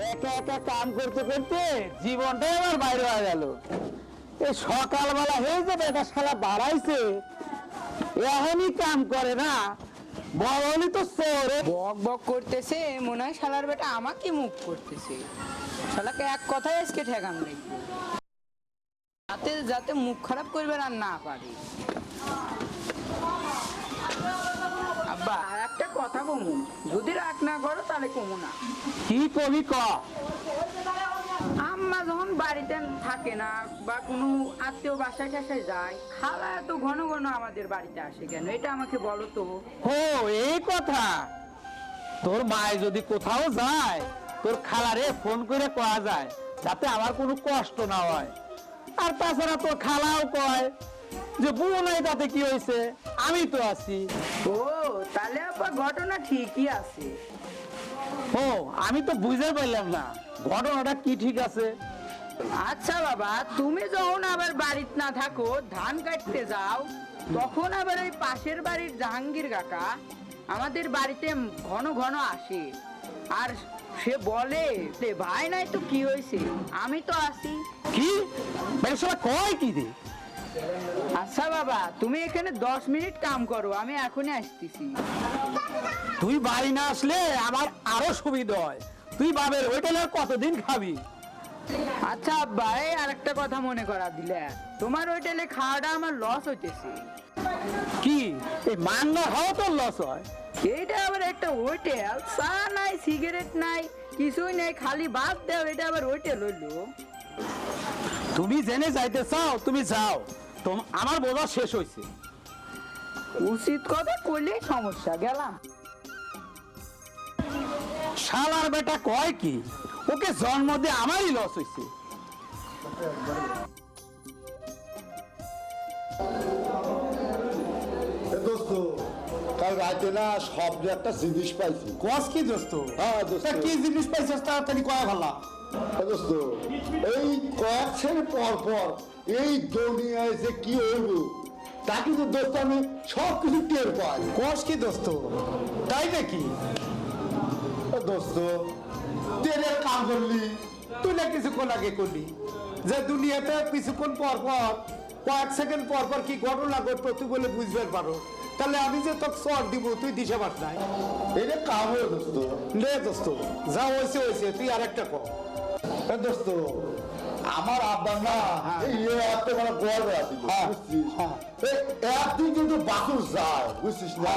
একা একা কাম করতে করতে জীবনটাই আমার বাইরে হয়ে গেল। এই সকালবেলা হয়ে যে বেটা শালা বাড়াইছে, এখনই কাম করে না, বড় তো চোর। বক বক করতেছে, মনে হয় শালার বেটা আমাকে মুখ করতেছে। শালাকে এক কথায় আজকে ঠেকান লাগবে, যাতে যাতে মুখ খারাপ করবে আর না পারে। আব্বা আর একটা কথা কমু, যদি রাগ না করো তাহলে কমু না। কি কবি ক। আম্মা যখন বাড়িতে থাকে না বা কোনো আত্মীয় বাসায় টাসায় যায়, খালা এত ঘন ঘন আমাদের বাড়িতে আসে কেন, এটা আমাকে বলো তো। ও এই কথা, তোর মায় যদি কোথাও যায় তোর খালারে ফোন করে কয়া যায় যাতে আমার কোনো কষ্ট না হয়। আর তাছাড়া তোর খালাও কয় যে বুড়ো নাই তাতে কি হয়েছে, আমি তো আছি। ও তাহলে আব্বা ঘটনা ঠিকই আছে। ও আমি তো বুঝতে পারলাম না ঘটনাটা কি ঠিক আছে। আচ্ছা বাবা, তুমি যখন আবার বাড়িতে না থাকো, ধান কাটতে যাও, তখন আবার ওই পাশের বাড়ির জাহাঙ্গীর কাকা আমাদের বাড়িতে ঘন ঘন আসে। আর সে বলে যে ভাই নাই তো কি হয়েছে, আমি তো আছি। কি মানে সবাই কয় কি রে? আচ্ছা বাবা, তুমি এখানে 10 মিনিট কাম করো, আমি এখনই আসতেছি। তুই বাড়ি না আসলে আমার আরো সুবিধা হয়। তুই বাবের হোটেলে আর কতদিন খাবি? আচ্ছা আব্বা, এই আরেকটা কথা মনে করা দিলে, তোমার হোটেলে খাওয়াটা আমার লস হইতেছে। কি এই মাংনা খাওয়া তোর লস হয়? এটা আবার একটা হোটেল, চা নাই, সিগারেট নাই, কিছুই নেই, খালি ভাত দেও, এটা আবার হোটেল হইলো? তুমি জেনে যাইতে চাও তুমি যাও, আমার বোঝা শেষ হয়েছে। উচিত কথা কইলেই সমস্যা, গেলাম। শালার বেটা কয় কি, ওকে জন্ম দিয়ে আমারই লস হয়েছে। দোস্ত কাল রাতে না শব্দে একটা জিনিস পাইছি। কস কি দোস্ত? হ্যাঁ দোস্ত, কি জিনিস পাইছিস তাড়াতাড়ি কয়া ভালা। দোস্ত এই কয়েকছেন পর পর এই দুনিয়ায় যে কি হইব তা কিন্তু দোস্ত আমি সব কিছু টের পাই। কস কি দোস্ত? তাই নাকি? দোস্ত টেরের কাম করলি তুই না কিছুক্ষণ আগে করলি যে দুনিয়াতে কিছুক্ষণ পর পর কয়েক সেকেন্ড পর পর কি ঘটনা ঘটতো তুই বলে বুঝতে পারো, তাহলে আমি যে তোকে চর দিব তুই দিশে পাস নাই। এটা কাম হয়ে দোস্ত। নে দোস্ত যা হয়েছে হয়েছে, তুই আর একটা কর। দোস্ত আমার আব্বা না এই এত বড় গর্ব আছে বুঝছিস? একদিন কিন্তু বাসুর যায় বুঝছিস না,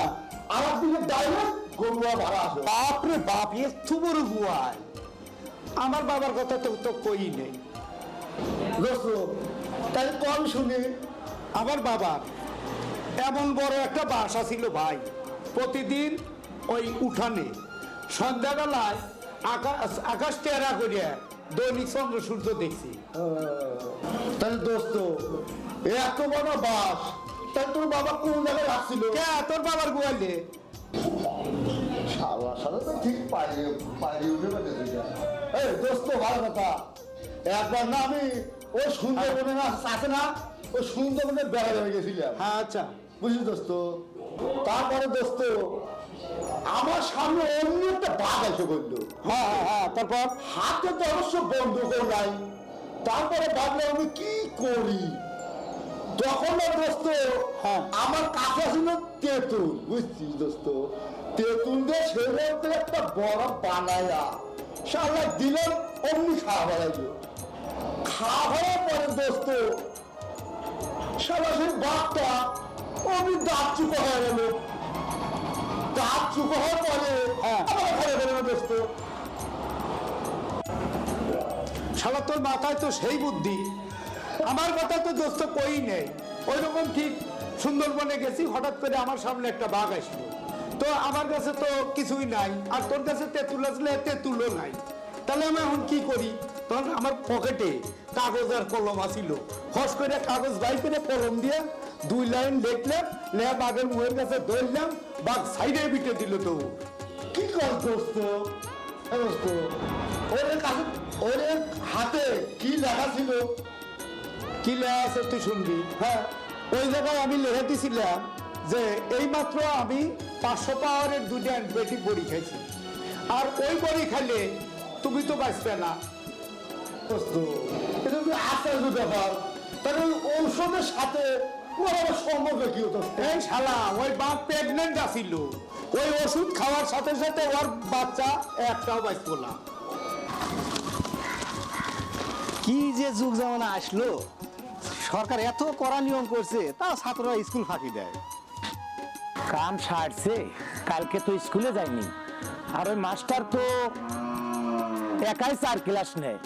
আর একদিকে ডাইরেক্ট গরুয়া ভাড়া আসে। বাপরে বাপ, একটু বড় বুয়াই। আমার বাবার কথা তো তো কই নেই দোস্ত তাই কম শুনি। আমার বাবার এমন বড় একটা বাসা ছিল ভাই, প্রতিদিন ওই উঠানে সন্ধ্যাবেলায় আকাশ আকাশ টেরা করিয়া দৈনিক চন্দ্র সূর্য দেখছি। তাহলে দোস্ত এত বড় বাস তাই তোর বাবা কোন জায়গায় রাখছিল? কে তোর বাবার গোয়ালে? সারা সারা তো ঠিক পাইরে উঠে পেয়েছে। এই দোস্ত ভালো কথা, একবার না আমি ওই সুন্দরবনে না আছে না, ওই সুন্দরবনে বেড়াতে গেছিলাম। হ্যাঁ আচ্ছা বুঝলি দোস্ত, তারপরে দোস্ত আমার সামনে অন্য একটা বাঘ এসে বললো। হ্যাঁ হ্যাঁ হ্যাঁ, তারপর হাতে তো অবশ্য বন্দুক নাই। তারপরে ভাবলাম আমি কি করি, তখন না দোস্ত হ্যাঁ। আমার কাছে ছিল তেঁতুল, বুঝছিস দোস্ত, তেঁতুল দিয়ে সেভাবে একটা বড় বানায়া সারা দিলাম, অমনি খাওয়া বাড়াইলো। খাওয়া হওয়ার পরে দোস্ত সারা সেই বাঘটা অমনি দাঁত চুপো হয়ে গেল। দাঁত চুপো হওয়ার পরে আমার ঘরে গেল না দোস্ত। শালা তোর মাথায় তো সেই বুদ্ধি, আমার কথা তো দোস্ত কই নেই। ওই রকম ঠিক সুন্দরবনে গেছি, হঠাৎ করে আমার সামনে একটা বাঘ আসলো, তো আমার কাছে তো কিছুই নাই, আর তোর কাছে তেঁতুল আসলে তেঁতুলও নাই, তাহলে আমি এখন কি করি? তখন আমার পকেটে কাগজ আর কলম আসিল, হস করে কাগজ বাই করে কলম দিয়ে 2 লাইন লিখলাম, লেয়া বাঘের মুখের কাছে ধরলাম, বাঘ সাইডে বিটে দিল। তো কি কর দোস্ত? দোস্ত ওর কাছে ওর হাতে কি লেখা ছিল? কি লেখা আছে তুই শুনবি? হ্যাঁ, ওই জায়গায় আমি লিখে দিছিলাম যে এইমাত্র আমি 500 পাওয়ারের 2টা অ্যান্টিবায়োটিক বড়ি খাইছি, আর ওই বড়ি খাইলে তুমি তো বাঁচবে না। দোস্ত এটা কি আশ্চর্য ব্যাপার, তাহলে ওই ঔষধের সাথে ওর আবার সম্পর্ক কি হতো? এই শালা ওই বাপ প্রেগনেন্ট আছিল, ওই ওষুধ খাওয়ার সাথে সাথে ওর বাচ্চা একটাও বাঁচতো না। কি যে যুগ জামানা আসলো, সরকার এত কড়া নিয়ম করছে তাও ছাত্ররা স্কুল ফাঁকি দেয়। কাম সারছে, কালকে তো স্কুলে যায়নি, আর ওই মাস্টার তো একাই 4 ক্লাস নেয়।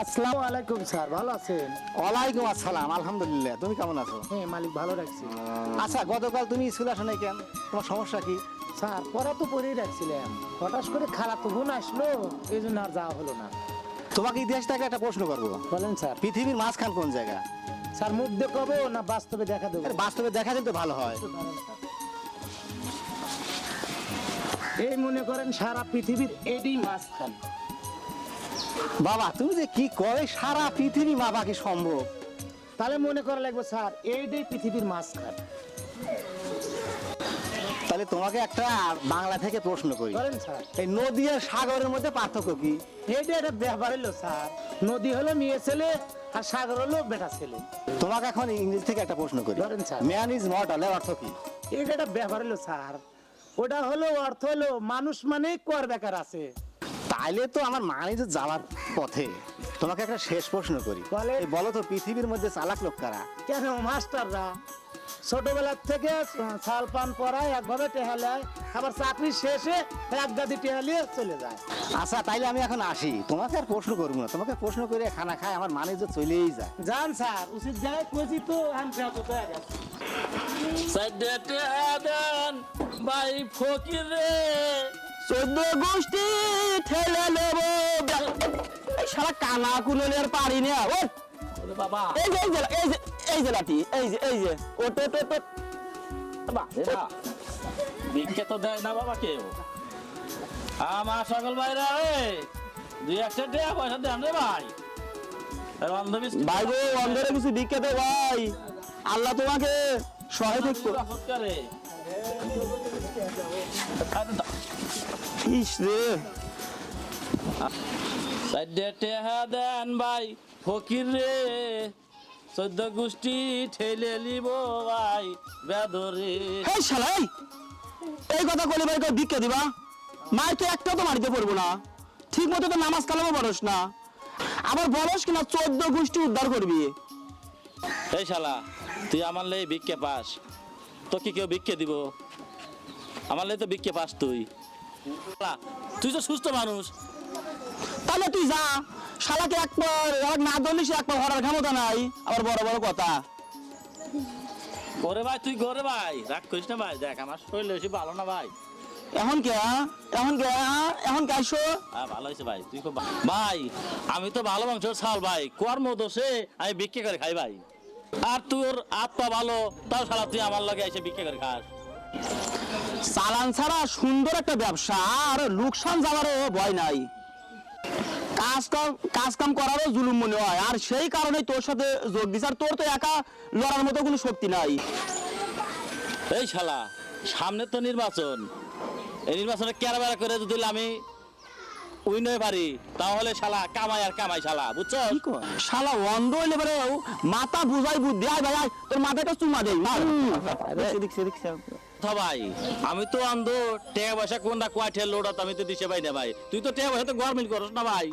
আসসালামু আলাইকুম স্যার, ভালো আছেন? ওয়ালাইকুম আসসালাম, আলহামদুলিল্লাহ। তুমি কেমন আছো? হ্যাঁ, মালিক ভালো রাখছি। আচ্ছা, গতকাল তুমি স্কুলে আসো নাই কেন? তোমার সমস্যা কি? স্যার, পড়া তো পড়েই রাখছিলাম, হঠাৎ করে খালাতো বোন আসলো, এই জন্য আর যাওয়া হলো না। তোমাকে ইতিহাস থেকে একটা প্রশ্ন করবো। বলেন স্যার। পৃথিবীর মাঝখান কোন জায়গা? স্যার, মুখ দেখাবো না বাস্তবে দেখা দেবো? আরে বাস্তবে দেখা দিলে তো ভালো হয়। এই মনে করেন সারা পৃথিবীর এডি মাঝখান। বাবা, তুমি যে কি করে সারা পৃথিবী মাপা কি সম্ভব? তাহলে মনে করা লাগবে স্যার এইটাই পৃথিবীর মাঝখান। তাহলে তোমাকে একটা বাংলা থেকে প্রশ্ন করি, বলেন স্যার। এই নদী আর সাগরের মধ্যে পার্থক্য কি? এইটা একটা ব্যাপার হলো স্যার, নদী হলো মেয়ে ছেলে আর সাগর হলো বেটা ছেলে। তোমাকে এখন ইংরেজি থেকে একটা প্রশ্ন করি, বলেন স্যার। ম্যান ইজ মর্টাল এর অর্থ কি? এটা একটা ব্যাপার হলো স্যার, ওটা হলো অর্থ হলো মানুষ মানেই কর বেকার আছে। তাইলে তো আমার মানে যে যাওয়ার পথে। তোমাকে একটা শেষ প্রশ্ন করি, বলে। এই বলো তো পৃথিবীর মধ্যে চালাক লোক কারা? কেন মাস্টাররা ছোটবেলার থেকে সাল পান পড়ায় একভাবে টেহালায়, আবার চাকরি শেষে এক গাদি টেহালিয়ে চলে যায়। আচ্ছা, তাইলে আমি এখন আসি, তোমাকে আর প্রশ্ন করবো না। তোমাকে প্রশ্ন করে খানা খায় আমার মানে যে চলেই যায়। যান স্যার, উচিত জায়গায় কইছি তো ভাই ফকির রে, 14 গোষ্ঠী ঠেলে নেব, সারা কানা কুলের পারি না। ওরে বাবা এই যে এই যে লাঠি, এই যে ওট ওট ওট। এরা ভিক্ষে তো দেয় না বাবা কেউ। আমার সকল ভাইরা রে, 2-1 টাকা পয়সা দেন রে ভাই। এই বান্ধবী ভাই গো, অন্ধরে কিছু ভিক্ষা দে ভাই, আল্লাহ তোমাকে সহায় থাকবো। রাফত করে ইস রে, সাইডে টেহা দেন ভাই ফকির রে, 14 গোষ্ঠী ঠেলে লিব ভাই বেদরে। এই শালাই, এই কথা বলে ভাই ভিক্ষা দিবা? মাই তো একটা তো মারিতে পারবো না, ঠিক মতো তো নামাজ কালামও পড়স না, আবার বলস কিনা 14 গোষ্ঠী উদ্ধার করবি। এই শালা, তুই আমার লাই ভিক্ষে পাস, তো কি কেউ ভিক্ষে দিব? আমার লাই তো ভিক্ষে পাস তুই। শালা, তুই তো সুস্থ মানুষ। তাহলে তুই যা, শালাকে একবার না ধরলি সে একবার হরার ক্ষমতা নাই, আবার বড় বড় কথা। ওরে ভাই তুই ঘরে ভাই রাগ করিস না ভাই, দেখ আমার শরীর বেশি ভালো না ভাই। এখন কে আইসো? ভালো হয়েছে ভাই, তুই খুব ভাই। আমি তো ভালো মাংসের ছাল ভাই, কর্ম দোষে আমি ভিক্ষে করে খাই ভাই। আর তোর আত্মা ভালো, তাও শালা তুই আমার লগে এসে ভিক্ষে করে খাস। চালান ছাড়া সুন্দর একটা ব্যবসা, আর লোকসান যাওয়ারও ভয় নাই, কাজ কাম করারও জুলুম মনে হয়, আর সেই কারণে তোর সাথে যোগ দিস। আর তোর তো একা লড়ার মতো কোনো শক্তি নাই। এই শালা, সামনে তো নির্বাচন, এই নির্বাচনে কেরাবেরা করে যদি আমি উইন হয়ে পারি, তাহলে শালা কামাই আর কামাই শালা, বুঝছো? শালা অন্ধ হইলে পরে মাথা বুঝাই বুদ্ধি। আয় ভাই আয়, তোর মাথাটা চুমা দেই মার। ভাই আমি তো অন্ধ, টাকা পয়সা কোনটা কয়টা লোড়া আমি তো দিশে পাই না ভাই। তুই তো টাকা পয়সা তো গভর্নমেন্ট করস না ভাই।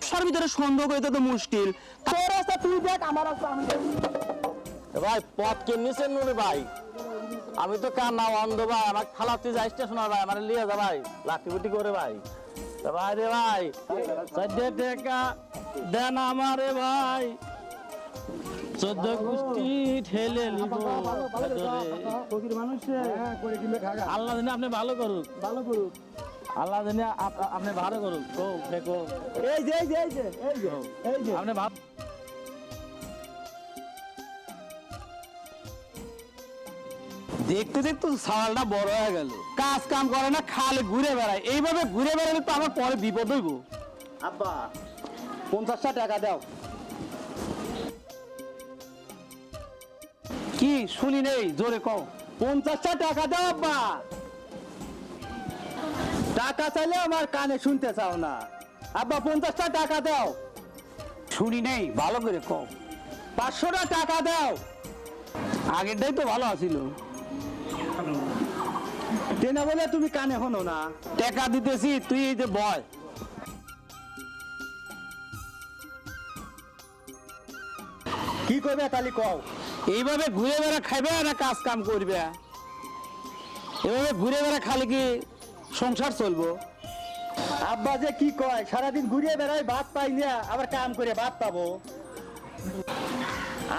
সবার ভিতরে সন্দেহ করতে তো মুশকিল। তোর রাস্তা তুই দেখ, আমার রাস্তা আমি দেখ। ভাই পথ কেমনিছে নুরে ভাই, আমি তো কান্না অন্ধ ভাই, আমার খালা তুই যাই স্টেশন ভাই, আমার লিয়ে যা ভাই, লাঠি বুটি করে ভাই। ভাই রে ভাই, 4 টাকা দেন আমারে ভাই, 14 গোষ্ঠী ঠেলে নিব। আল্লাহ জানে আপনি ভালো করুক, আল্লাহ জানে আপনি ভালো করুক। এই যে আপনি ভালো দেখতে দেখতে সালটা বড় হয়ে গেল, কাজ কাম করে না, খালে ঘুরে বেড়ায়। এইভাবে ঘুরে বেড়ালে তো আমার পরে বিপদ হইব। আব্বা, 50টা টাকা দাও। কি শুনি নেই, জোরে কও। 50টা টাকা দাও আব্বা। টাকা চাইলে আমার কানে শুনতে চাও না। আব্বা 50টা টাকা দাও। শুনি নেই, ভালো করে কও। 500টা টাকা দাও। আগেরটাই তো ভালো আছিল। তেনা বলে তুমি কানে হনো না। টাকা দিতেছি, তুই এই যে বয়। কি করবে তালি কও। এইভাবে ঘুরে বেড়া খাইবে না কাজ কাম করবে? এভাবে ঘুরে বেড়া খালি কি সংসার চলবো? আব্বা যে কি কয়, সারাদিন ঘুরিয়ে বেড়াই, ভাত পাই না, আবার কাম করে ভাত পাবো।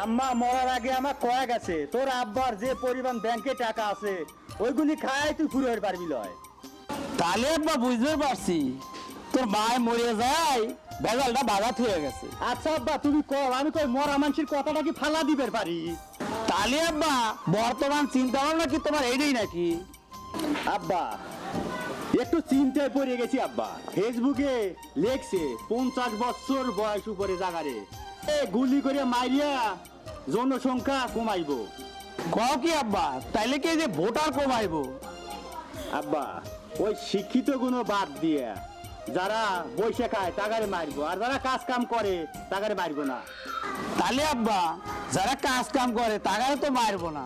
আম্মা মরার আগে আমার কয়া গেছে, তোর আব্বার যে পরিমাণ ব্যাংকে টাকা আছে ওইগুলি খাই তুই ফুরে পারবি লয়। তাহলে আব্বা বুঝতে পারছি, তোর মায় মরে যায়, ভেজালটা বাধা হয়ে গেছে। আচ্ছা আব্বা তুমি কও, আমি কই মরা মানুষের কথাটা কি ফালা দিবে পারি? তাহলে আব্বা বর্তমান চিন্তা ভাবনা কি তোমার এইটাই নাকি? আব্বা একটু চিন্তায় পড়ে গেছি আব্বা। ফেসবুকে লেখছে 50 বছর বয়স উপরে জাগারে গুলি করে মারিয়া জনসংখ্যা কমাইবো। কও কি আব্বা, তাইলে কি এই যে ভোটার কমাইবো? আব্বা ওই শিক্ষিত গুলো বাদ দিয়ে যারা বসে খায় তাগারে মারবো, আর যারা কাজ কাম করে তাগারে মারবো না। তাহলে আব্বা যারা কাজ কাম করে তারাও তো মারবো না।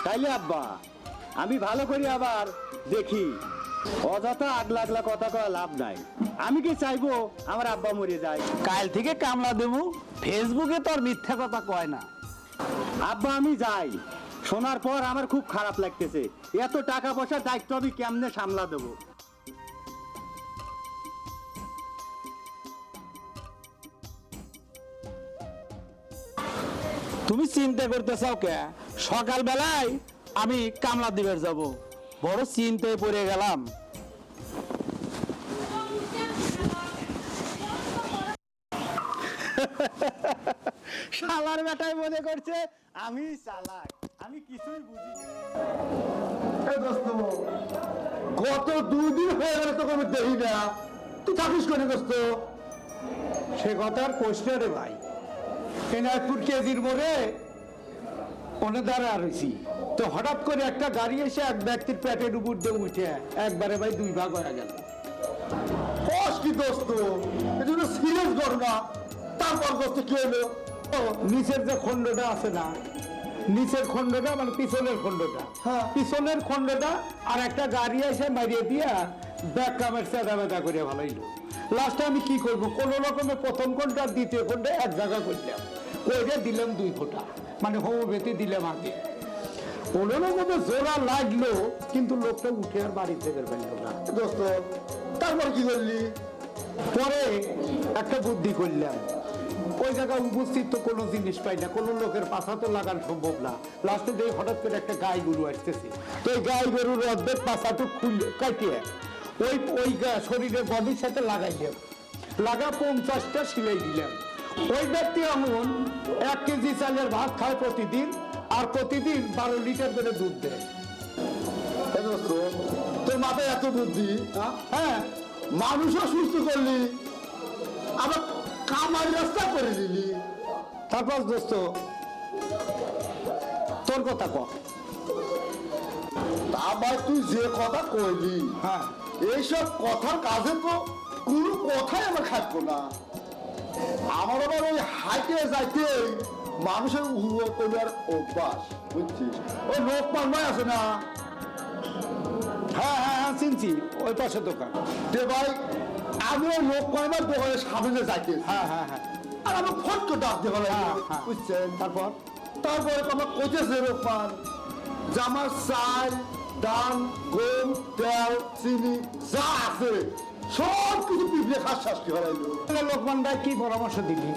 তাইলে আব্বা আমি ভালো করি আবার দেখি, অযথা আগলা আগলা কথা কয়া লাভ নাই। আমি কি চাইবো আমার আব্বা মরে যায়? কাল থেকে কামলা দেবো, ফেসবুকে তো আর মিথ্যা কথা কয় না। আব্বা আমি যাই। শোনার পর আমার খুব খারাপ লাগতেছে, এত টাকা পয়সার দায়িত্ব আমি কেমনে সামলা দেবো? তুমি চিন্তা করতে চাও কে? সকাল বেলায় আমি কামলা দিবার যাব, বড় চিন্তায় পড়ে গেলাম। শালার বেটাই মনে করছে আমি চালাক, আমি কিছুই বুঝি না। এই দোস্ত, গত 2 দিন হয়ে গেল তোকে আমি দেখি না, তুই থাকিস কোনে দোস্ত? সে কথা আর কোশ্চেন রে ভাই, এনায়তপুর কেজির মোড়ে ওনে দাঁড়া রয়েছি, তো হঠাৎ করে একটা গাড়ি এসে এক ব্যক্তির পেটের উপর দিয়ে উঠে একবারে ভাই 2 ভাগ হয়ে গেল। কস কি দোস্ত, এটা তো সিরিয়াস ঘটনা। তারপর দোস্ত কি হলো? ও, নিচের যে খণ্ডটা আছে না, নিচের খণ্ডটা মানে পিছনের খণ্ডটা, হ্যাঁ। পিছনের খণ্ডটা আর একটা গাড়ি এসে মারিয়ে দিয়া ব্যাক কামের চেদা বেদা করে ভালোইলো। লাস্টে আমি কি করব, কোন রকমে প্রথম খণ্ড আর দ্বিতীয় খণ্ডে এক জায়গা করলাম, কইরে দিলাম 2 ফোঁটা, মানে হোমিওপ্যাথি দিলাম আগে। কোন রকমে জোড়া লাগলো, কিন্তু লোকটা উঠে আর বাড়ি থেকে বেরোলো না। দোস্ত তারপর কি করলি? পরে একটা বুদ্ধি করলাম, ওই জায়গায় উপস্থিত তো কোনো জিনিস পাই না, কোনো লোকের পাশা তো লাগানো সম্ভব না। লাস্টে দেখি হঠাৎ করে একটা গাই গরু আসতেছে, তো ওই গাই গরুর অর্ধেক পাশাটু খুলে কাটিয়ে ওই শরীরের বডির সাথে লাগাইলাম, লাগা 50টা সিলাই দিলাম। ওই ব্যক্তি এমন 1 কেজি চালের ভাত খায় প্রতিদিন, আর প্রতিদিন 12 লিটার করে দুধ দেয়। এই দোস্ত, তোর মাথায় এত বুদ্ধি, হ্যাঁ, মানুষও সুস্থ করলি, আবার কামাই রাস্তা করে দিলি। তারপর দোস্ত তোর কথা কর। তা ভাই তুই যে কথা কইলি, হ্যাঁ, এইসব কথার কাজে তো কোনো কথাই আমার খাটবো না। আমার আবার ওই হাইটে যাইতে মানুষের উড়ো করার অভ্যাস, বুঝছিস? ওই লোক পাল্লাই আছে না, হ্যাঁ হ্যাঁ হ্যাঁ চিনছি, ওই পাশে দোকান। যে ভাই আমি ওই লোক পাল্লাই দোকানের সামনে যাইতে, হ্যাঁ হ্যাঁ হ্যাঁ আর আমার ফটকে ডাক দিয়ে বলে, হ্যাঁ, হ্যাঁ। বুঝছেন? তারপর তারপরে আমার কইতেছে লোকমান যে আমার চাল, ডাল, গম, তেল, চিনি যা আছে সব কিছু পিঁপড়ে খাস শাস্তি হলাইলো। লোকমান ভাই কি পরামর্শ দিলি?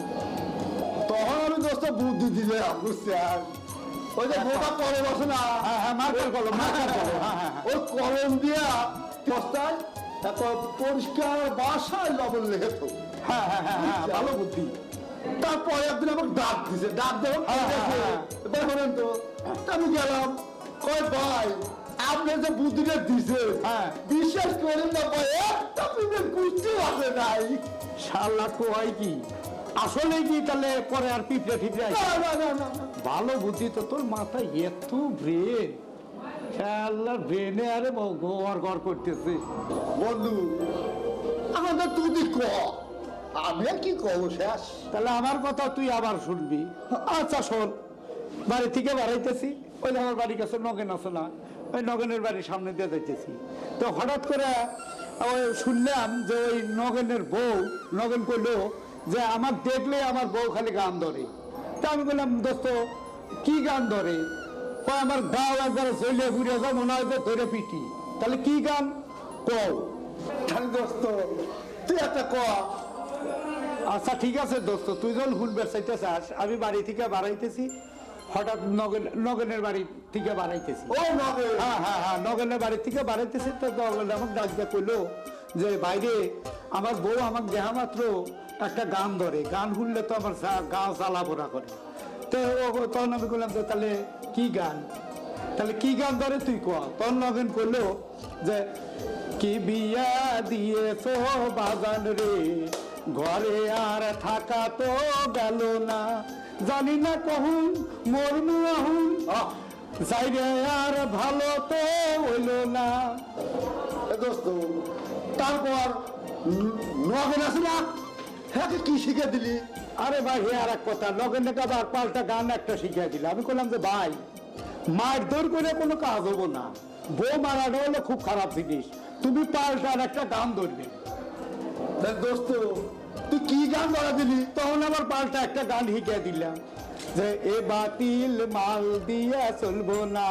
তখন আমি দোস্ত বুদ্ধি দিলাম, বুঝছেন? ওই যে মোটা কলম আছে না, হ্যাঁ হ্যাঁ মার্কার কলম, মার্কার কলম, হ্যাঁ হ্যাঁ ওই কলম দিয়া বস্তায় তারপর পরিষ্কার বাসায় লবণ লেগে তো। হ্যাঁ হ্যাঁ হ্যাঁ হ্যাঁ ভালো বুদ্ধি। তারপরে একদিন আমাকে ডাক দিছে, ডাক দেওয়া দেখেন তো। তা আমি গেলাম, কয় ভাই আপনি যে বুদ্ধিটা দিছে, হ্যাঁ। বিশ্বাস করেন না ভাই, একটা পিঁপড়ের কুষ্টি আছে নাই। শালা কোয়াই কি আসলে কি তাহলে পরে আর পিঁপড়ে ঠিকরে না না না না না। ভালো বুদ্ধি তো, তোর মাথায় এত ব্রেন। আল্লাহ বেনে আরে ঘর ঘর করতেছে। বন্ধু আমাদের তুই ক, আমি আর কি কব শেষ। তাহলে আমার কথা তুই আবার শুনবি। আচ্ছা শোন, বাড়ি থেকে বাড়াইতেছি, ওই আমার বাড়ির কাছে নগেন আছে না, ওই নগেনের বাড়ির সামনে দিয়ে যাইতেছি। তো হঠাৎ করে ওই শুনলাম যে ওই নগেনের বউ, নগেন কইলো যে আমার দেখলে আমার বউ খালি গান ধরে। তা আমি বললাম দোস্ত কি গান ধরে? কয় আমার গাও একবার চলে ঘুরে যা মনে হয় যে ধরে পিটি। তাহলে কি গান কও? খালি দোস্ত তুই একটা ক। আচ্ছা ঠিক আছে দোস্ত, তুই যখন হুলবার চাইতে চাস, আমি বাড়ি থেকে বাড়াইতেছি, হঠাৎ নগেনের বাড়ি থেকে বাড়াইতেছি। ও নগে হ্যাঁ হ্যাঁ হ্যাঁ, নগেনের বাড়ি থেকে বাড়াইতেছি। তো নগেন আমার ডাক দিয়ে কইলো যে বাইরে আমার বউ আমার দেহা মাত্র একটা গান ধরে, গান শুনলে তো আমার গা জ্বালা পোড়া করে। তো তখন আমি বললাম যে তাহলে কি গান, তাহলে কি গান ধরে তুই ক। তখন নগেন কইলো যে কি বিয়া দিয়েছো বাজান রে, ঘরে আর থাকা তো গেল না, জানি না কহুন মরমু আহুন, যাইরে আর ভালো তো হইল না। দোস্ত তারপর নগেন আছে না, হ্যাঁ কি শিখে দিলি? আরে ভাই হে আর এক কথা, লগেনে আবার পাল্টা গান একটা শিখিয়ে দিল। আমি বললাম যে ভাই মারধর করে কোনো কাজ হবো না, বউ মারাটা হলো খুব খারাপ জিনিস, তুমি পাল্টা আর একটা গান ধরবে। দোস্ত তুই কি গান ধরা দিলি? তখন আবার পাল্টা একটা গান শিখিয়ে দিলাম যে এ বাতিল মাল দিয়া চলবো না,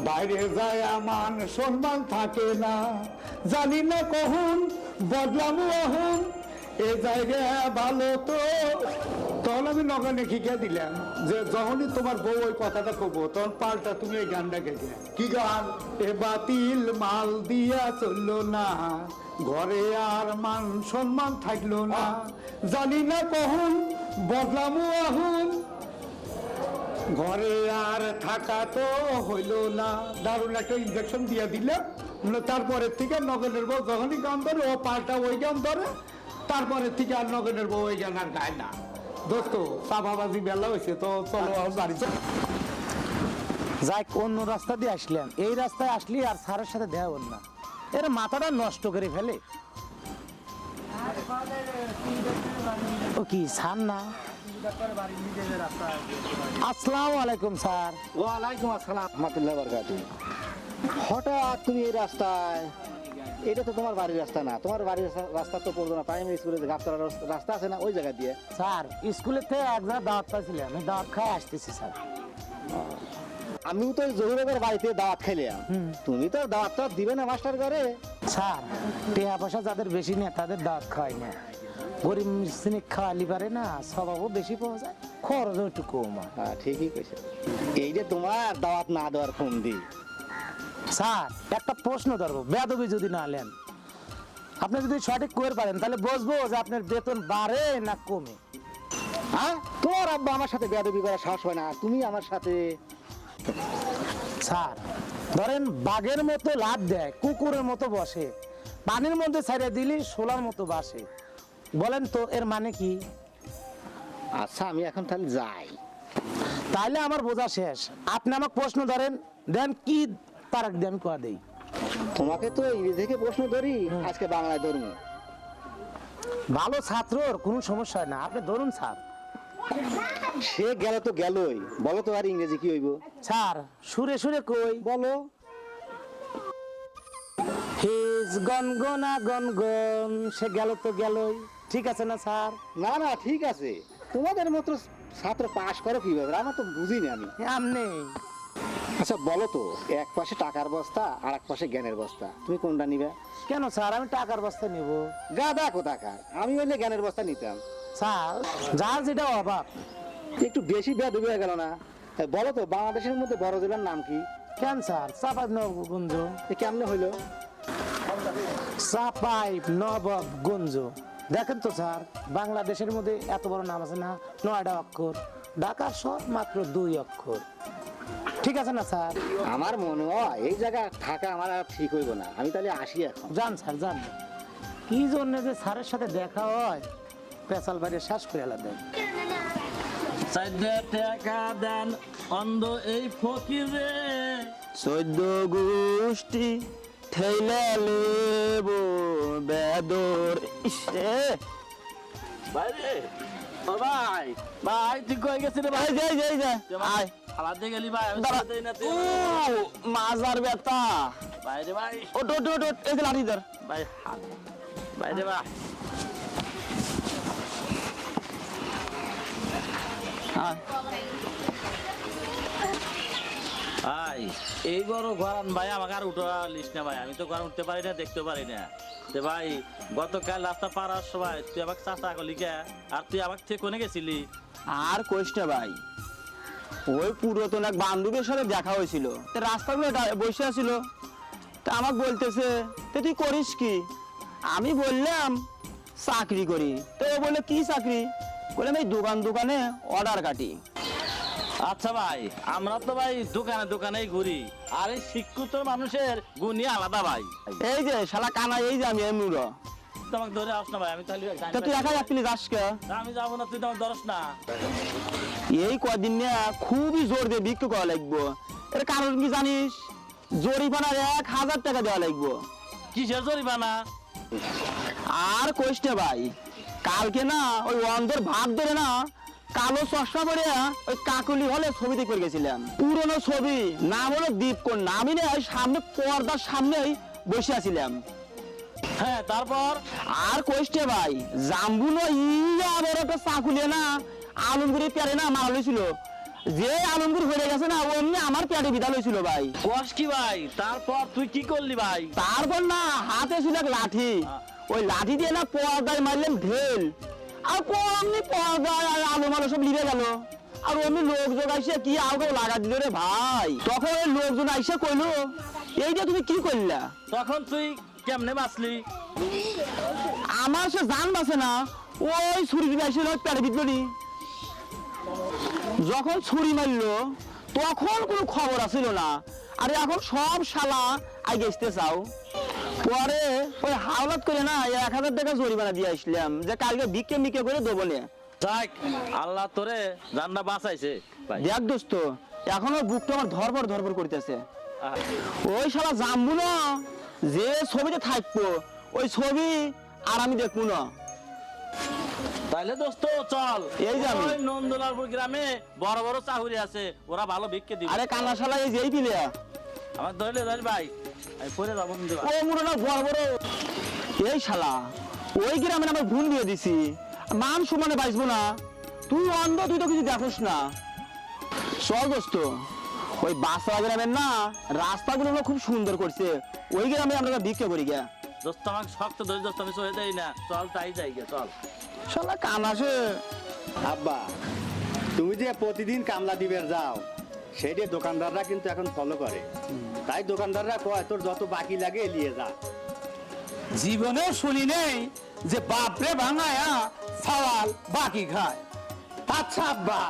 বাইরে যায় মান সম্মান থাকে না, জানি না কখন বদলামু অহন, এ জায়গায় ভালো তো। তখন আমি নগনে শিখিয়ে দিলাম যে যখনই তোমার বউ ওই কথাটা কবো তখন পাল্টা তুমি এই গানটা গেছে। কি গান? এ বাতিল মাল দিয়া চললো না, ঘরে আর মান সম্মান থাকলো না, জানি না কখন বদলামু আহুন, ঘরে আর থাকা তো হইল না। দারুণ একটা ইনজেকশন দিয়ে দিলাম। তারপরে থেকে নগেনের বউ যখনই গান ধরে ও পাল্টা ওই গান ধরে, তারপরে থেকে আর নগেনের বউ ওই গান আর গায় না। দোস্ত চাপাবাজি বেলা হয়েছে, তো চলো বাড়ি চল। যাই অন্য রাস্তা দিয়ে আসলাম, এই রাস্তায় আসলি আর স্যারের সাথে দেখা হল না, এর মাথাটা নষ্ট করে ফেলে। ও কি স্যার না? আসসালামু আলাইকুম স্যার। ওয়ালাইকুম আসসালাম রহমতুল্লাহ বরকাতুহ। হঠাৎ তুমি এই রাস্তায়, এটা তো তোমার বাড়ির রাস্তা না, তোমার বাড়ির রাস্তা তো পড়লো না, প্রাইমারি স্কুলে যে গাছতলার রাস্তা আছে না, ওই জায়গা দিয়ে। স্যার স্কুলের থেকে এক জায়গায় দাওয়াত পাইছিলাম, আমি দাওয়াত খাই আসতেছি স্যার। আমিও তো জহুরের বাড়িতে দাওয়াত খাইলাম, তুমি তো দাওয়াতটা দিবে না মাস্টার ঘরে। স্যার টেহা পয়সা যাদের বেশি নেই তাদের দাওয়াত খাওয়াই না, গরিব মিসকিনে খাওয়ালি পারে না, স্বভাবও বেশি পাওয়া যায়, খরচও একটু কম হয়। হ্যাঁ ঠিকই কইছে। এই যে তোমার দাওয়াত না দেওয়ার ফোন দি। স্যার একটা প্রশ্ন ধরবো, বেয়াদবি যদি না নেন, আপনি যদি সঠিক করে পারেন তাহলে বুঝবো যে আপনার বেতন বাড়ে না কমে। হ্যাঁ তোমার আব্বা আমার সাথে বেয়াদবি করার সাহস হয় না, আর তুমি আমার সাথে। স্যার ধরেন বাঘের মতো লাফ দেয়, কুকুরের মতো বসে, পানির মধ্যে ছাড়িয়ে দিলি শোলার মতো বাসে, বলেন তো এর মানে কি? আচ্ছা আমি এখন তাহলে যাই। তাইলে আমার বোঝা শেষ, আপনি আমাকে প্রশ্ন ধরেন, দেন কি তারাক দিয়ে আমি কয়া দেই। তোমাকে তো ইংরেজি থেকে প্রশ্ন ধরি, আজকে বাংলায় ধরবো। ভালো ছাত্রর কোনো সমস্যা হয় না, আপনি ধরুন স্যার। সে গেল তো গেলই, বলো তো আর ইংরেজি কি হইব? স্যার সুরে সুরে কই, বলো। হিজ গনগনা গনগন, সে গেল তো গেলই, ঠিক আছে না স্যার? না না ঠিক আছে, তোমাদের মতো ছাত্র পাশ করো কিভাবে, আমার তো বুঝিনি আমি। আমনে আচ্ছা বলো তো, এক পাশে টাকার বস্তা আর এক পাশে জ্ঞানের বস্তা, তুমি কোনটা নিবে? কেন স্যার আমি টাকার বস্তা নিব? গাদা কোথাকার, আমি হইলে জ্ঞানের বস্তা নিতাম। স্যার যার যেটা অভাব। একটু বেশি বেয়াদবি হয়ে গেল না? বলো তো বাংলাদেশের মধ্যে বড় জেলার নাম কি? কেন স্যার চাপাই নবগঞ্জ। কেমনে হইলো? চাপাই নবগঞ্জ। দেখেন তো স্যার বাংলাদেশের মধ্যে এত বড় নাম আছে না, 9টা অক্ষর, ঢাকার শহর মাত্র 2 অক্ষর, ঠিক আছে না স্যার? আমার মনে হয় এই জায়গা থাকা আমার আর ঠিক হইব না, আমি তাহলে আসি এখন। যান স্যার যান, কি জন্য যে স্যারের সাথে দেখা হয়, পেশাল বাড়ি শ্বাস করে আলাদা। চাইদে টাকা দেন অন্ধ এই ফকিরে, চোদ্দ গোষ্ঠী ঠেলে লেব বেদর ইসে ভাই রে ও ভাই ভাই তুই কই গেছিস রে ভাই যাই যাই যা আয় খালাতে গেলি ভাই আমি দেই না তুই মাজার বেটা ভাই রে ভাই ওট ওট ওট এই যে লাঠি ধর ভাই ভাই রে ভাই ভাই এই বড় গরম ভাই আমাকে আর উঠা লিস না ভাই আমি তো গরম উঠতে পারি না দেখতে পারি না তে ভাই গতকাল রাস্তা পারার সময় তুই আমাকে চাচা কলি কে আর তুই আমাকে থেকে কোনে গেছিলি আর কইস না ভাই ওই পুরাতন এক বান্ধবীর সাথে দেখা হয়েছিল তা রাস্তাগুলো বসে আছিল তা আমাকে বলতেছে তা তুই করিস কি আমি বললাম চাকরি করি তো ও বললো কি চাকরি বললাম এই দোকানে অর্ডার কাটি আচ্ছা ভাই আমরা তো ভাই দোকানে দোকানেই ঘুরি আর এই শিক্ষিত মানুষের গুণই আলাদা ভাই এই যে শালা কানা এই যে আমি এমনি তোমাকে ধরে আস না ভাই আমি তাহলে তা তুই একা যাচ্ছিলি যাস কে আমি যাবো না তুই তোমাকে ধরস না এই কদিন না খুবই জোর দিয়ে বিক্রি করা লাগবো এর কারণ কি জানিস জরিমানার 1000 টাকা দেওয়া লাগবো কিসের জরিমানা আর কইস না ভাই কালকে না ওই অন্ধর ভাত ধরে না কালো চশমা পরে ওই কাকুলি হলে ছবি দেখতে গেছিলাম পুরনো ছবি নাম হলো দীপকন্যা আমি না ওই সামনে পর্দার সামনেই বসে আছিলাম হ্যাঁ তারপর আর কইস না ভাই জাম্বুনো ইয়া বড় একটা চাকুলিয়ে না আলমগুড়ি পেয়ারে না মারা লইছিল যে আলমগুড়ি হয়ে গেছে না অমনি আমার পেয়ারে বিদা লইছিল ভাই কস কি ভাই তারপর তুই কি করলি ভাই তারপর না হাতে ছিল এক লাঠি ওই লাঠি দিয়ে না পর্দায় মারলাম ঢেল আর অমনি পর্দায় আর আলু মালু সব লিবে গেল আর অমনি লোকজন আইসে কি আলগো লাগা দিল রে ভাই তখন ওই লোকজন আইসে কইলো এইটা তুমি কি করলা তখন তুই কেমনে বাঁচলি আমার সে জান বাসে না ওই ছুরি দিবে আইসে পেটে বিদলি যখন ছুরি মারলো তখন কোনো খবর আসিল না আরে এখন সব শালা আগে আসতে চাও পরে ওই হাওলাত করে না 1000 টাকা জরিমানা দিয়ে আসলাম যে কালকে বিকে মিকে করে দেবো না যাক আল্লাহ তোরে জানটা বাঁচাইছে ভাই দেখ দোস্ত এখনো বুকটা আমার ধরপর করতেছে আহ, ওই শালা জামবো না যে ছবিতে থাকবো ওই ছবি আর আমি দেখবো না তাইলে দোস্ত চল এই যে আমি। ওই নন্দলালপুর গ্রামে বড় বড় চাহুরি আছে ওরা ভালো ভিক্ষে দিবে আরে কানা শালা এই যেই পিলে আমার ধরলে ধর ভাই আমি পরে যাবো কিন্তু ভাই। ও মুড়ো না বড় এই শালা ওই গ্রামে আমার ভুল দিয়ে দিছি মান সমানে বাঁচবো না তুই অন্ধ তুই তো কিছু দেখোস না চল দোস্ত ওই বাসা গ্রামের না রাস্তাগুলো না খুব সুন্দর করছে ওই গ্রামে আমরা ভিক্ষা করি গা দোস্ত আমাকে শক্ত ধরে দোস্ত আমি সহে দেই না চল তাই যাই গে চল শালা কান আসে আব্বা তুমি যে প্রতিদিন কামলা দিবের যাও সেটা দোকানদাররা কিন্তু এখন ফলো করে তাই দোকানদাররা কয় তোর যত বাকি লাগে এলিয়ে যা জীবনে শুনি নেই যে বাপরে ভাঙায়া সওয়াল বাকি খায়। আচ্ছা আব্বা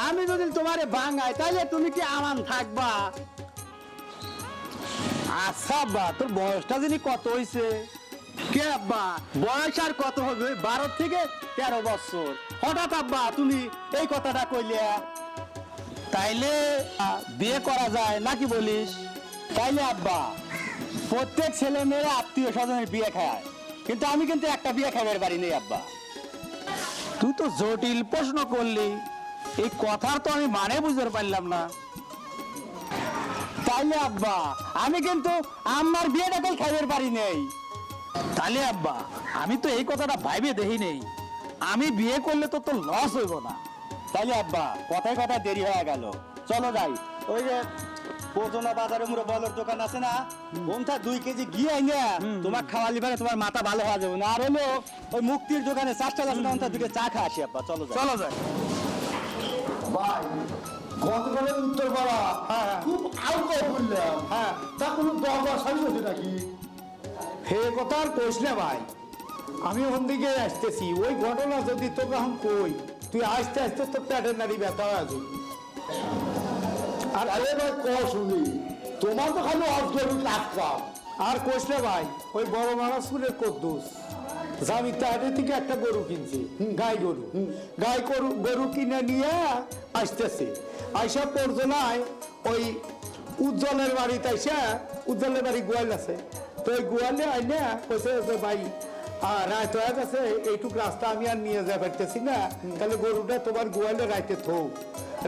আমি যদি তোমারে ভাঙাই তাহলে তুমি কি আমান থাকবা? আচ্ছা আব্বা তোর বয়সটা যিনি কত হইছে? কে আব্বা বয়স আর কত হবে 12 থেকে 13 বছর। হঠাৎ আব্বা তুমি এই কথাটা কইলে তাইলে বিয়ে করা যায় নাকি বলিস? তাইলে আব্বা প্রত্যেক ছেলে মেয়েরা আত্মীয় স্বজনের বিয়ে খায় কিন্তু আমি কিন্তু একটা বিয়ে খাবার বাড়ি নেই আব্বা। তুই তো জটিল প্রশ্ন করলি, এই কথার তো আমি মানে বুঝতে পারলাম না। তাইলে আব্বা আমি কিন্তু আমার বিয়েটাকে খাবার বাড়ি নেই। তাহলে আব্বা আমি তো এই কথাটা ভাইবে দেখি নেই, আমি বিয়ে করলে তো তোর লস হইব না। তাইলে আব্বা কথায় কথায় দেরি হয়ে গেল, চলো যাই। ওই যে পোজনা বাজারে মুড়ো বলের দোকান আছে না, ওমথা 2 কেজি ঘি আইনা তোমার খাওয়ালি পারে তোমার মাথা ভালো হয়ে যাবে না। আর হলো ওই মুক্তির দোকানে চারটা আছে না, ওমথা 2 চা খা আসি আব্বা, চলো যাই। চলো যাই। ভাই গতকালের উত্তরপাড়া খুব আলগো বললাম, তা কোনো দরবার সারি হচ্ছে নাকি? হে কথা আর কইস না ভাই, আমি ওখান দিকে আসতেছি। ওই ঘটনা যদি তোকে এখন কই, তুই আসতে আসতে তোর পেটের নাড়ি ব্যথা আছে। আর আরে ভাই ক শুনি, তোমার তো খালি অর্ধেক টাকা। আর কইস না ভাই, ওই বড় মানুষগুলোর কদ্দুস জামিতে হাটে থেকে একটা গরু কিনছে, গাই গরু কিনে নিয়ে আসতেছে। আইসা পর্যনায় ওই উজ্জ্বলের বাড়িতে আইসা, উজ্জ্বলের বাড়ি গোয়াল আছে, তো ওই গোয়ালে আইনা কইছে যে ভাই রাত হয়ে গেছে, এইটুক রাস্তা আমি আর নিয়ে যা পারতেছি না, তাহলে গরুটা তোমার গোয়ালে রাইতে থো,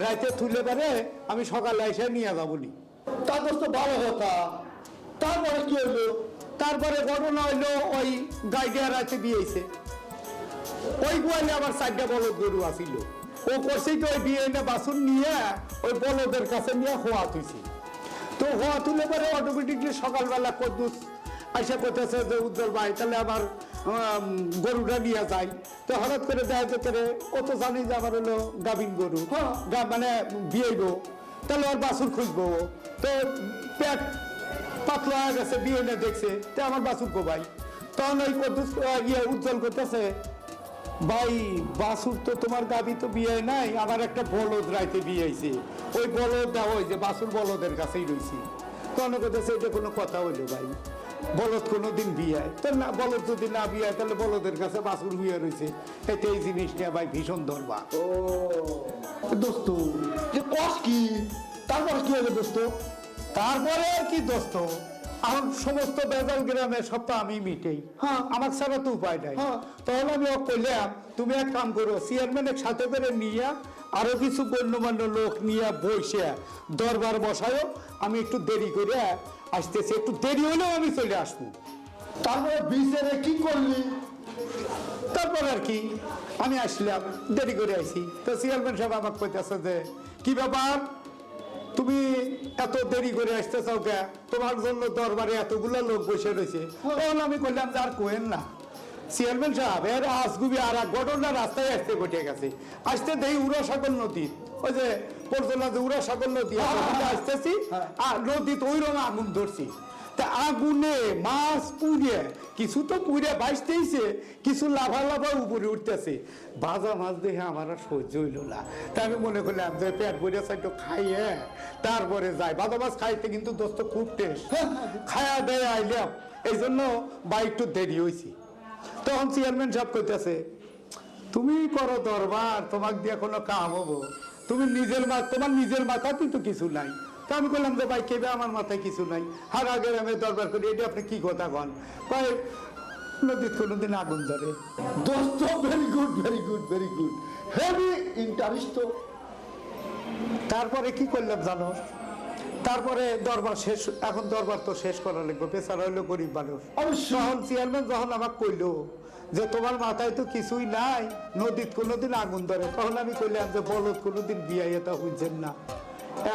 রাইতে থুলে পারে আমি সকালে এসে নিয়ে যাবো নি। তা দোস্ত ভালো কথা, তারপরে কি হলো? তারপরে ঘটনা হইলো ওই গাইডিয়া রাতে বিয়েছে, ওই গোয়ালে আবার 4টা বলদ গরু আসিল, ও করছেই তো ওই বিয়ে না বাসন নিয়ে ওই বলদের কাছে নিয়ে হওয়া তুইছে। তো হওয়া তুলে পরে অটোমেটিকলি সকালবেলা কদ্দুস আইসা করতেছে যে উজ্জ্বল ভাই তাহলে আমার গরুটা নিয়ে যাই। তো হঠাৎ করে দেখা যেতে ও তো জানি যে আমার হলো গাভিন গরু, মানে বিয়েইব, তাহলে ওর বাছুর খুঁজবো, তো পেট পাতলা হয়ে গেছে, বিয়ে না দেখছে, তো আমার বাছুর কো ভাই। তখন ওই কদ্দুস উজ্জ্বল করতেছে, ভাই বাছুর তো তোমার গাভী তো বিয়ে নাই, আমার একটা বলদ রাইতে বিয়ে হয়েছে, ওই বলদ দেওয়া হয়েছে, বাছুর বলদের কাছেই রয়েছে। তখন করতেছে এটা কোনো কথা হইলো ভাই, বলদ কোনোদিন বিয়ে হয় তো না, বলদ যদি না বিয়ে হয় তাহলে বলদের কাছে বাছুর বিয়ে রয়েছে, এতে এই জিনিস নিয়ে ভাই ভীষণ দরবার। ও দোস্ত যে কস কি, তারপরে কি হলো দোস্ত? তারপরে আর কি দোস্ত, আমার সমস্ত বেজাল গ্রামে সব তো আমি মিটেই, হ্যাঁ আমার ছাড়া তো উপায় নাই। তখন আমি ও কইলাম তুমি এক কাম করো, চেয়ারম্যানের সাথে করে নিয়ে আরো কিছু গণ্যমান্য লোক নিয়ে বসে দরবার বসায়ও, আমি একটু দেরি করে আসতেছি, একটু দেরি হলেও আমি চলে আসবো। তারপরে বিচারে কি করলি? তারপর আর কি আমি আসলাম, দেরি করে আইছি, তো চেয়ারম্যান সাহেব আমাকে কইতেছে যে কি ব্যাপার তুমি এত দেরি করে আসতে চাও কে, তোমার জন্য দরবারে এতগুলো লোক বসে রয়েছে। তখন আমি কইলাম যে আর কোয়েন না চেয়ারম্যান সাহেব, এর আজগুবি আর এক ঘটনা রাস্তায় আসতে ঘটে গেছে, আসতে দেই উড়াসাগর নদী, ওই যে পড়তো যে উড়াসাগর নদী আসতেছি, আর নদীতে ওই রকম আগুন ধরছি, তা আগুনে মাছ পুড়ে, কিছু তো পুড়ে বাইসতেইছে, কিছু লাভা লাভা উপরে উঠতেছে, ভাজা মাছ দেখে আমার আর সহ্য হইল না। তা আমি মনে করলাম যে পেট ভরে একটু খাইয়ে তারপরে যাই, ভাজা মাছ খাইতে কিন্তু দোস্ত খুব টেস্ট, খায়া দেয় আইলাম, এই জন্য বা একটু দেরি হয়েছি। তখন চেয়ারম্যান সাহেব কইতেছে তুমি করো দরবার, তোমাকে দিয়ে কোনো কাম হবো, তুমি তোমার নিজের মাথাতেই তো কিছু নাই। তা আমি বললাম যে ভাই কেবে আমার মাথায় কিছু নাই, আর আগে আমি দরবার করি, এটা আপনি কি কথা কন, ভাই নদীর কোনোদিন আগুন ধরে। দোস্ত very good, very good, very good, heavy interest. তারপরে কি করলাম জানো, তারপরে দরবার শেষ, এখন দরবার তো শেষ করা লাগবে, বেচারা হইলো গরিব মানুষ। তখন চেয়ারম্যান যখন আমাকে কইলো যে তোমার মাথায় তো কিছুই নাই, নদীত কোনোদিন আগুন ধরে, তখন আমি কইলাম যে বলদ কোনোদিন বিয়ে এটা হইছেন না,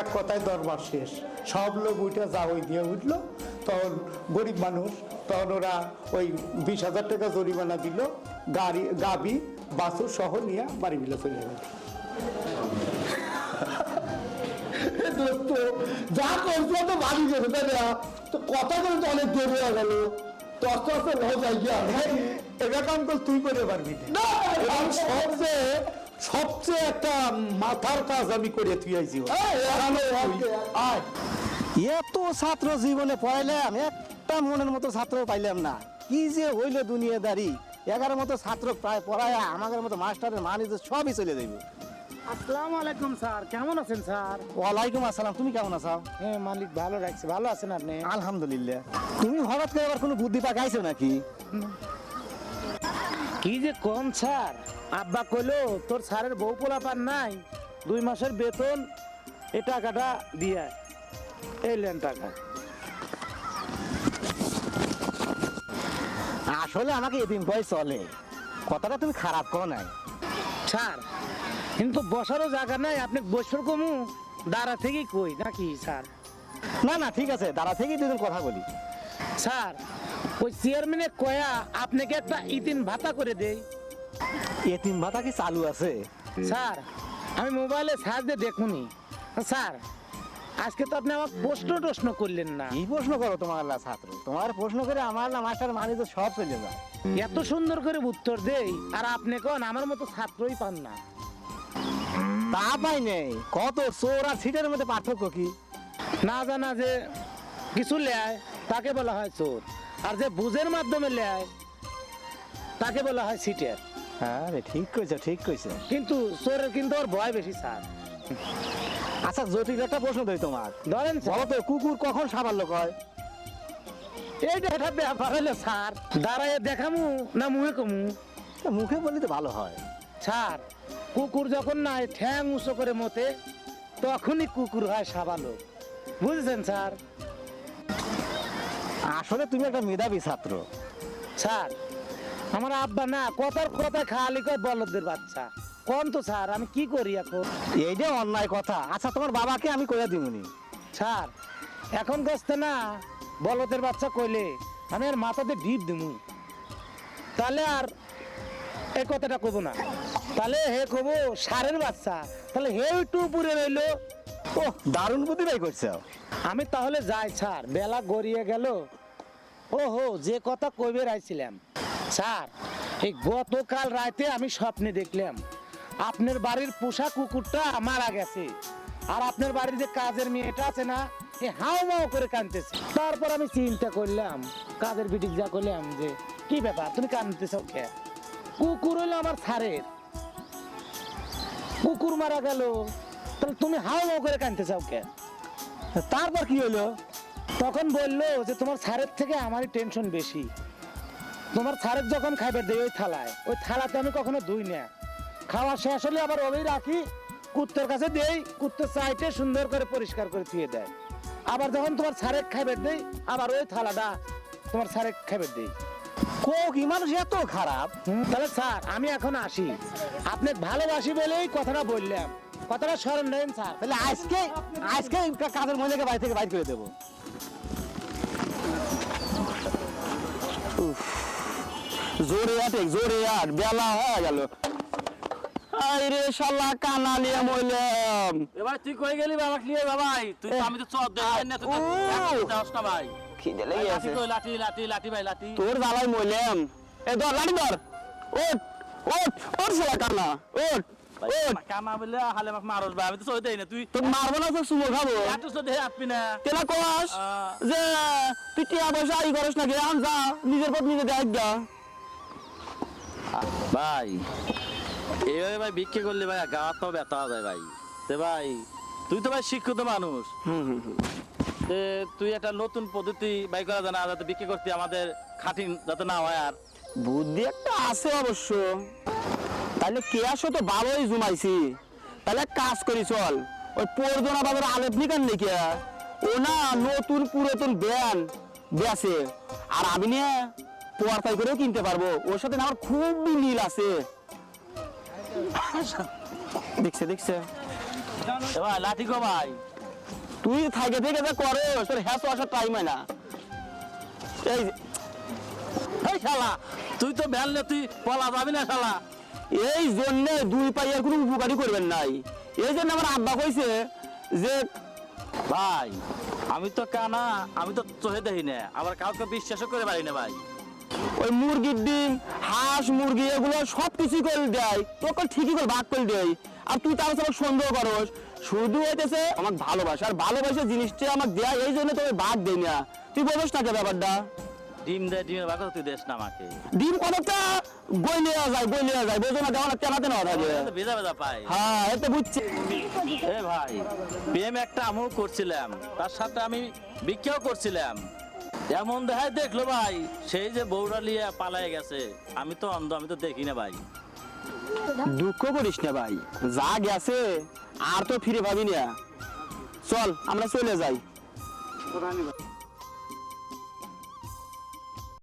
এক কথায় দরবার শেষ, সব লোক উঠে যাওয়াই দিয়ে উঠলো। তখন গরিব মানুষ, তখন ওরা ওই 20,000 টাকা জরিমানা দিল, গাবি বাছুর সহ নিয়ে বাড়ি মিলে চলে গেল। দোস্ত যা করছো তো ভালো গেছে, তাই না? তো কথা করে তো অনেক দেরি হয়ে গেল, তো আস্তে আস্তে লস আই গিয়া। এটা কাম কর তুই করে পারবি না, এবং সবচেয়ে একটা মাথার কাজ আমি করে তুই আইছি। আয় এত ছাত্র জীবনে পড়াইলাম, একটা মনের মতো ছাত্র পাইলাম না, কি যে হইলো দুনিয়াদারি, 11 মতো ছাত্র প্রায় পড়ায় আমাদের মতো মাস্টারের মান ইজ্জত সবই চলে যাবে। আসসালামু আলাইকুম স্যার, কেমন আছেন স্যার? ওয়ালাইকুম আসসালাম, তুমি কেমন আছো? হ্যাঁ মালিক ভালো রাখছে, ভালো আছেন আপনি? আলহামদুলিল্লাহ। তুমি হঠাৎ করে আবার কোনো বুদ্ধি পাকাইছো নাকি? কি যে কোন স্যার, আব্বা কইলো তোর স্যারের বউ পোলা পান নাই, 2 মাসের বেতন এই টাকাটা দিয়ে এলেন টাকা। আসলে আমাকে এদিন কয় চলে, কথাটা তুমি খারাপ কো নাই স্যার, কিন্তু বসারও জায়গা নাই, আপনি বসর কমু দাঁড়া থেকেই কই নাকি স্যার? না না ঠিক আছে, দাঁড়া থেকেই দুদিন কথা বলি। স্যার ওই চেয়ারম্যানে কয়া আপনাকে একটা ইতিন ভাতা করে দেই। এতিম ভাতা কি চালু আছে? স্যার আমি মোবাইলে সার্চ দিয়ে দেখুনি। স্যার আজকে তো আপনি আমার প্রশ্ন করলেন না। কি প্রশ্ন করো তোমার না ছাত্র, তোমার প্রশ্ন করে আমার না মাস্টার মানি তো সব চলে যায়। এত সুন্দর করে উত্তর দেই আর আপনি কোন আমার মতো ছাত্রই পান না। তা পাই নেই, কত চোর আর সিটের মধ্যে পার্থক্য কি? না জানা যে কিছু লেয় তাকে বলা হয় চোর, আর যে বুঝের মাধ্যমে লেয় তাকে বলা হয় সিটের। হ্যাঁ রে, ঠিক কইছো ঠিক কইছো। কিন্তু চোরের কিন্তু ওর ভয় বেশি স্যার। আচ্ছা জটিল একটা প্রশ্ন দেই তোমার, ধরেন বলো তো কুকুর কখন সাবাল্য হয়? এইটা একটা ব্যাপার হলো স্যার, দাঁড়ায় দেখামু না মুহে কমু? মুখে বললে তো ভালো হয়। স্যার কুকুর যখন নাই ঠ্যাং উঁচু করে মতে তখনই কুকুর হয় সাবালক, বুঝেছেন স্যার? আসলে তুমি একটা মেধাবী ছাত্র। স্যার আমার আব্বা না কথার কথা খালি কয় বলদের বাচ্চা, কোন তো স্যার আমি কি করি এখন? এইটা অন্যায় কথা। আচ্ছা তোমার বাবাকে আমি কইয়া দিমুনি। স্যার এখন গছতে না বলদের বাচ্চা কইলে আমি আর মাথাতে ডিপ দিমু, তাহলে আর এই কথাটা কব না, তাহলে হে কব সারের বাচ্চা, তাহলে হে একটু উপরে রইলো। ও দারুণ বুদ্ধি বাই করছো। আমি তাহলে যাই স্যার, বেলা গড়িয়ে গেল। ওহো যে কথা কইবে রাইছিলাম স্যার, এই গতকাল রাতে আমি স্বপ্নে দেখলাম আপনার বাড়ির পোষা কুকুরটা মারা গেছে, আর আপনার বাড়ির যে কাজের মেয়েটা আছে না এ হাও মাও করে কাঁদতেছে। তারপর আমি চিন্তা করলাম, কাজের বিটিক যা করলাম যে কি ব্যাপার তুমি কাঁদতেছ কে? কুকুর হলো আমার স্যারের, কুকুর মারা গেল, তাহলে তুমি হাও মাও করে কাঁদতে চাও কে? তারপর কি হলো? তখন বললো যে তোমার স্যারের থেকে আমারই টেনশন বেশি, তোমার স্যারের যখন খাইবার দেয় ওই থালায়, ওই থালাতে আমি কখনো ধুই না, খাওয়া শেষ হলে আবার ওই রাখি, কুত্তর কাছে দেই, কুত্তর চাইতে সুন্দর করে পরিষ্কার করে ধুয়ে দেয়, আবার যখন তোমার স্যারের খাইবার দেই আবার ওই থালাটা তোমার স্যারের খাইবার দেই। কি মানুষ এত খারাপ? তাহলে স্যার আমি এখন আসি, আপনি ভালোবাসি বলেই কথাটা বললাম, কথাটা স্মরণ নেন স্যার। তাহলে আজকে আজকে কাজের মহিলাকে বাড়ি থেকে বাইর করে দেবো। জোরে আটে জোরে আট, বেলা হয়ে গেল। আরে শালা কানা লিয়ে মইলাম। এবার তুই কই গেলি বাবা ক্লিয়ার বাবাই, তুই তো আমি তো চট দেই না, তুই দাস না ভাই। খিদে লেগে লাঠি গেছে। কই, লাঠি লাঠি লাঠি ভাই লাঠি। তোর জ্বালাই মইলাম। এ ধর লাঠি ধর। ওঠ ওঠ ওঠ শালা কানা ওঠ ওঠ। কামা বলে হালে মাক মারস ভাই, আমি তো চট দেই না, তুই তোর মারবো না তো সুমো খাবো। এত চট দেই আপনি না। তেলা কোয়াস যে তুই টিয়া পয়সা আই করস নাকি? আন যা নিজের পথ নিজে দেখ গা। ভাই এইভাবে ভাই ভিক্ষে করলে ভাই গাওয়ার তো ব্যথা যায় ভাই। তে ভাই তুই তো ভাই শিক্ষিত মানুষ, তে তুই একটা নতুন পদ্ধতি বাই করা জানা যাতে ভিক্ষে করতে আমাদের খাটিন যাতে না হয়। আর বুদ্ধি একটা আছে অবশ্য। তাহলে কে আসো তো ভালোই জুমাইছি। তাহলে এক কাজ করি চল, ওই পরজনা বাজার আলেপ নিকান নাকি ও না নতুন পুরাতন ব্যান বেছে, আর আমি নিয়ে পোয়ারতাই করেও কিনতে পারবো। ওর সাথে না আমার খুবই মিল আছে। দেখছে দেখছে এ ভাই লাঠি গো ভাই। তুই থাকে থেকে যা করো তোর হ্যাঁ আসার টাইম হয় না। এই যে, এই শালা তুই তো ভ্যানলে তুই পলা যাবি না শালা। এই জন্য দুই পাইয়ার কোনো উপকারী করবেন নাই। এই জন্য আমার আব্বা কইছে যে ভাই আমি তো কানা, আমি তো চোখে দেখি না, আবার কাউকে বিশ্বাসও করে পারি না ভাই। ওই মুরগির ডিম হাঁস মুরগি এগুলো সব কিছুই করে দেয়, তোকে ঠিকই করে ভাগ করে দেয়। আর তুই তার সাথে সন্দেহ করস, শুধু হইতেছে আমার ভালোবাসা, আর ভালোবাসা জিনিসটা আমার দেয়, এই জন্য তোকে ভাগ দেই না। তুই বলিস না ব্যাপারটা? ডিম দেয়, ডিমের ভাগ তুই দেশ না আমাকে। ডিম কতটা গই নেওয়া যায় বোঝো না, দেওয়া না তেনাতে নেওয়া থাকে। ভেজা ভেজা পাই। হ্যাঁ এতে বুঝছি। এ ভাই প্রেম একটা আমিও করছিলাম, তার সাথে আমি ভিক্ষাও করছিলাম, এমন দেখায় দেখলো ভাই সেই যে বউরা লিয়ে পালায় গেছে। আমি তো অন্ধ, আমি তো দেখি না ভাই। দুঃখ করিস না ভাই, যা গেছে আর তো ফিরে পাবি না। চল আমরা চলে যাই।